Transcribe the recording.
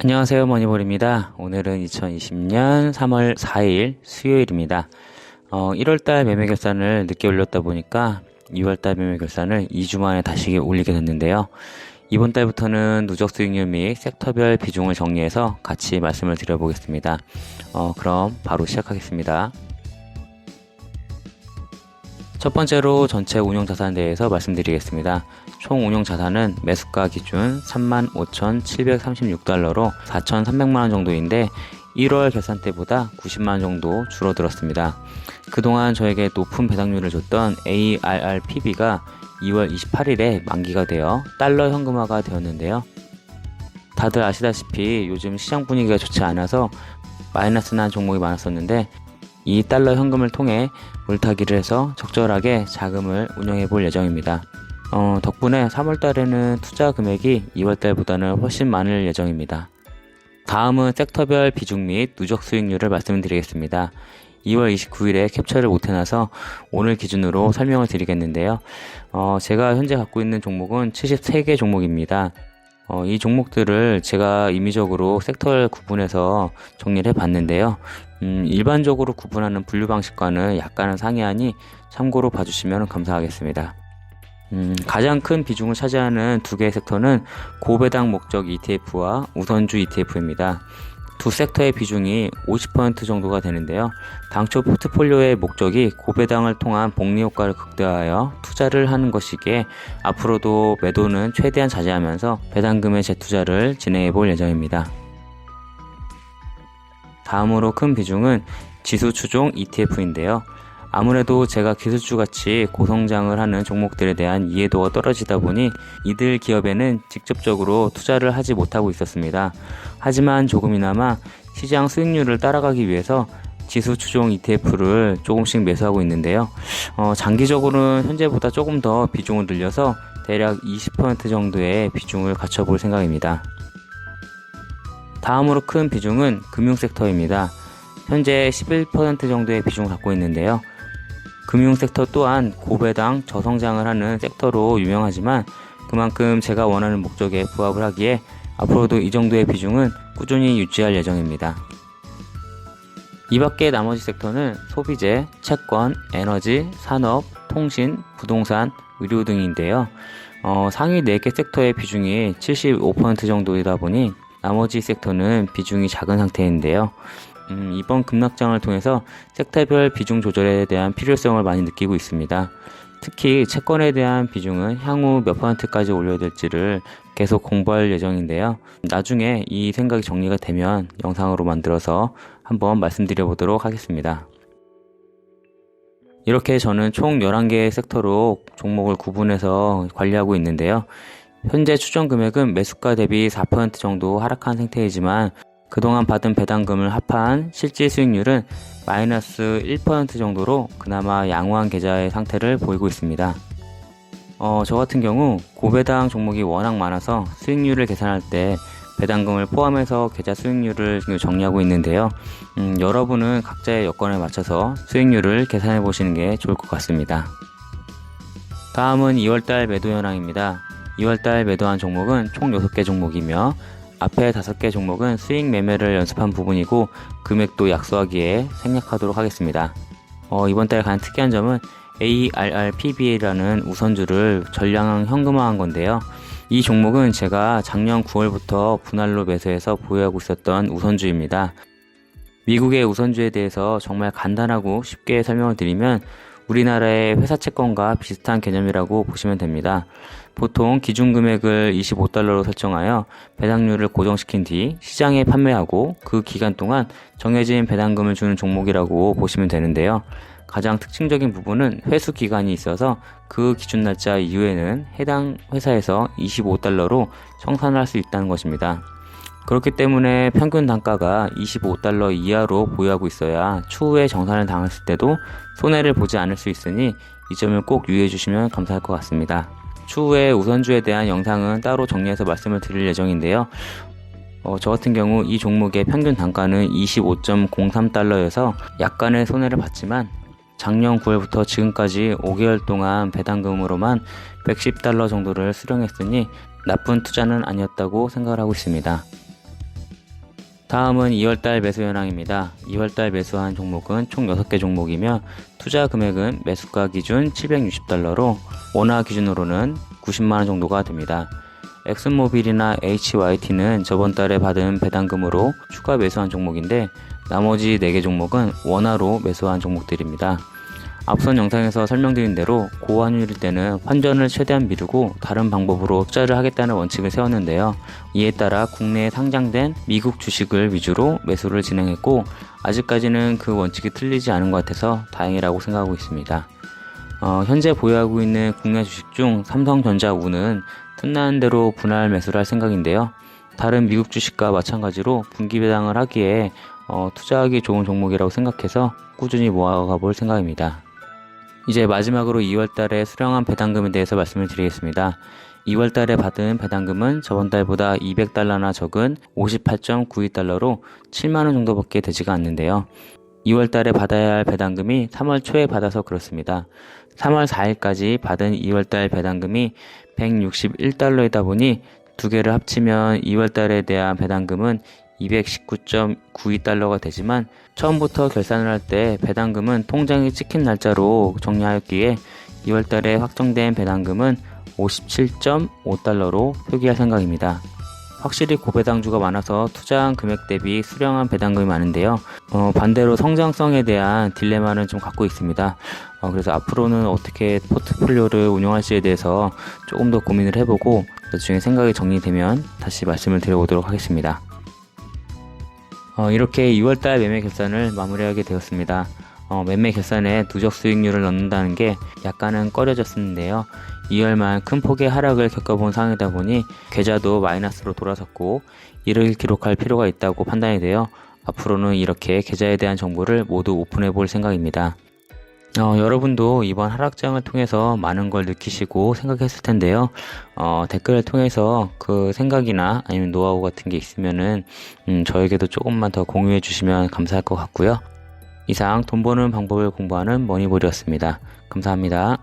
안녕하세요, 머니볼입니다. 오늘은 2020년 3월 4일 수요일입니다. 1월달 매매 결산을 늦게 올렸다 보니까 2월달 매매 결산을 2주 만에 다시 올리게 됐는데요. 이번 달부터는 누적 수익률 및 섹터별 비중을 정리해서 같이 말씀을 드려보겠습니다. 그럼 바로 시작하겠습니다. 첫 번째로 전체 운용자산에 대해서 말씀드리겠습니다. 총 운용자산은 매수가 기준 35,736달러로 4,300만원 정도인데 1월 결산 때보다 90만원 정도 줄어들었습니다. 그동안 저에게 높은 배당률을 줬던 ARRPB가 2월 28일에 만기가 되어 달러 현금화가 되었는데요. 다들 아시다시피 요즘 시장 분위기가 좋지 않아서 마이너스 난 종목이 많았었는데 이 달러 현금을 통해 물타기를 해서 적절하게 자금을 운영해 볼 예정입니다. 덕분에 3월달에는 투자 금액이 2월달보다는 훨씬 많을 예정입니다. 다음은 섹터별 비중 및 누적 수익률을 말씀드리겠습니다. 2월 29일에 캡처를 못해놔서 오늘 기준으로 설명을 드리겠는데요. 제가 현재 갖고 있는 종목은 73개 종목입니다. 이 종목들을 제가 임의적으로 섹터를 구분해서 정리를 해봤는데요. 일반적으로 구분하는 분류 방식과는 약간은 상이하니 참고로 봐주시면 감사하겠습니다. 가장 큰 비중을 차지하는 두 개의 섹터는 고배당 목적 ETF와 우선주 ETF입니다. 두 섹터의 비중이 50% 정도가 되는데요. 당초 포트폴리오의 목적이 고배당을 통한 복리 효과를 극대화하여 투자를 하는 것이기에 앞으로도 매도는 최대한 자제하면서 배당금의 재투자를 진행해 볼 예정입니다. 다음으로 큰 비중은 지수 추종 ETF인데요. 아무래도 제가 기술주 같이 고성장을 하는 종목들에 대한 이해도가 떨어지다 보니 이들 기업에는 직접적으로 투자를 하지 못하고 있었습니다. 하지만 조금이나마 시장 수익률을 따라가기 위해서 지수 추종 ETF를 조금씩 매수하고 있는데요. 장기적으로는 현재보다 조금 더 비중을 늘려서 대략 20% 정도의 비중을 갖춰볼 생각입니다. 다음으로 큰 비중은 금융섹터입니다. 현재 11% 정도의 비중을 갖고 있는데요. 금융섹터 또한 고배당 저성장을 하는 섹터로 유명하지만 그만큼 제가 원하는 목적에 부합을 하기에 앞으로도 이 정도의 비중은 꾸준히 유지할 예정입니다. 이 밖에 나머지 섹터는 소비재, 채권, 에너지, 산업, 통신, 부동산, 의료 등인데요. 상위 4개 섹터의 비중이 75% 정도이다 보니 나머지 섹터는 비중이 작은 상태인데요. 이번 급락장을 통해서 섹터별 비중 조절에 대한 필요성을 많이 느끼고 있습니다. 특히 채권에 대한 비중은 향후 몇 %까지 올려야 될지를 계속 공부할 예정인데요. 나중에 이 생각이 정리가 되면 영상으로 만들어서 한번 말씀드려 보도록 하겠습니다. 이렇게 저는 총 11개의 섹터로 종목을 구분해서 관리하고 있는데요. 현재 추정 금액은 매수가 대비 4% 정도 하락한 상태이지만 그동안 받은 배당금을 합한 실질 수익률은 마이너스 1% 정도로 그나마 양호한 계좌의 상태를 보이고 있습니다. 저 같은 경우 고배당 종목이 워낙 많아서 수익률을 계산할 때 배당금을 포함해서 계좌 수익률을 정리하고 있는데요. 여러분은 각자의 여건에 맞춰서 수익률을 계산해 보시는 게 좋을 것 같습니다. 다음은 2월달 매도 현황입니다. 2월달 매도한 종목은 총 6개 종목이며 앞에 5개 종목은 수익 매매를 연습한 부분이고 금액도 약소하기에 생략하도록 하겠습니다. 이번 달 가장 특이한 점은 ARRPB라는 우선주를 전량 현금화한 건데요. 이 종목은 제가 작년 9월부터 분할로 매수해서 보유하고 있었던 우선주입니다. 미국의 우선주에 대해서 정말 간단하고 쉽게 설명을 드리면 우리나라의 회사 채권과 비슷한 개념이라고 보시면 됩니다. 보통 기준 금액을 25달러로 설정하여 배당률을 고정시킨 뒤 시장에 판매하고 그 기간 동안 정해진 배당금을 주는 종목이라고 보시면 되는데요. 가장 특징적인 부분은 회수 기간이 있어서 그 기준 날짜 이후에는 해당 회사에서 25달러로 청산을 할 수 있다는 것입니다. 그렇기 때문에 평균 단가가 25달러 이하로 보유하고 있어야 추후에 정산을 당했을 때도 손해를 보지 않을 수 있으니 이 점을 꼭 유의해 주시면 감사할 것 같습니다. 추후에 우선주에 대한 영상은 따로 정리해서 말씀을 드릴 예정인데요. 저 같은 경우 이 종목의 평균 단가는 25.03달러여서 약간의 손해를 봤지만 작년 9월부터 지금까지 5개월 동안 배당금으로만 110달러 정도를 수령했으니 나쁜 투자는 아니었다고 생각을 하고 있습니다. 다음은 2월달 매수 현황입니다. 2월달 매수한 종목은 총 6개 종목이며 투자 금액은 매수가 기준 760달러로 원화 기준으로는 90만원 정도가 됩니다. 엑슨모빌이나 HYT는 저번 달에 받은 배당금으로 추가 매수한 종목인데 나머지 4개 종목은 원화로 매수한 종목들입니다. 앞선 영상에서 설명드린 대로 고환율일 때는 환전을 최대한 미루고 다른 방법으로 투자를 하겠다는 원칙을 세웠는데요. 이에 따라 국내에 상장된 미국 주식을 위주로 매수를 진행했고 아직까지는 그 원칙이 틀리지 않은 것 같아서 다행이라고 생각하고 있습니다. 현재 보유하고 있는 국내 주식 중 삼성전자 우는 틈나는 대로 분할 매수를 할 생각인데요. 다른 미국 주식과 마찬가지로 분기 배당을 하기에 투자하기 좋은 종목이라고 생각해서 꾸준히 모아가 볼 생각입니다. 이제 마지막으로 2월달에 수령한 배당금에 대해서 말씀을 드리겠습니다. 2월달에 받은 배당금은 저번 달보다 200달러나 적은 58.92달러로 7만원 정도밖에 되지가 않는데요. 2월달에 받아야 할 배당금이 3월 초에 받아서 그렇습니다. 3월 4일까지 받은 2월달 배당금이 161달러이다 보니 두 개를 합치면 2월달에 대한 배당금은 219.92달러가 되지만 처음부터 결산을 할 때 배당금은 통장에 찍힌 날짜로 정리하였기에 2월달에 확정된 배당금은 57.5달러로 표기할 생각입니다. 확실히 고배당주가 많아서 투자한 금액 대비 수령한 배당금이 많은데요. 반대로 성장성에 대한 딜레마는 좀 갖고 있습니다. 그래서 앞으로는 어떻게 포트폴리오를 운영할지에 대해서 조금 더 고민을 해보고 나중에 생각이 정리되면 다시 말씀을 드려보도록 하겠습니다. 이렇게 2월달 매매 결산을 마무리하게 되었습니다. 매매 결산에 누적 수익률을 넣는다는 게 약간은 꺼려졌었는데요. 2월만 큰 폭의 하락을 겪어본 상황이다 보니 계좌도 마이너스로 돌아섰고 이를 기록할 필요가 있다고 판단이 되어 앞으로는 이렇게 계좌에 대한 정보를 모두 오픈해 볼 생각입니다. 여러분도 이번 하락장을 통해서 많은 걸 느끼시고 생각했을 텐데요. 댓글을 통해서 그 생각이나 아니면 노하우 같은 게 있으면은 저에게도 조금만 더 공유해 주시면 감사할 것 같고요. 이상 돈 버는 방법을 공부하는 머니볼이었습니다. 감사합니다.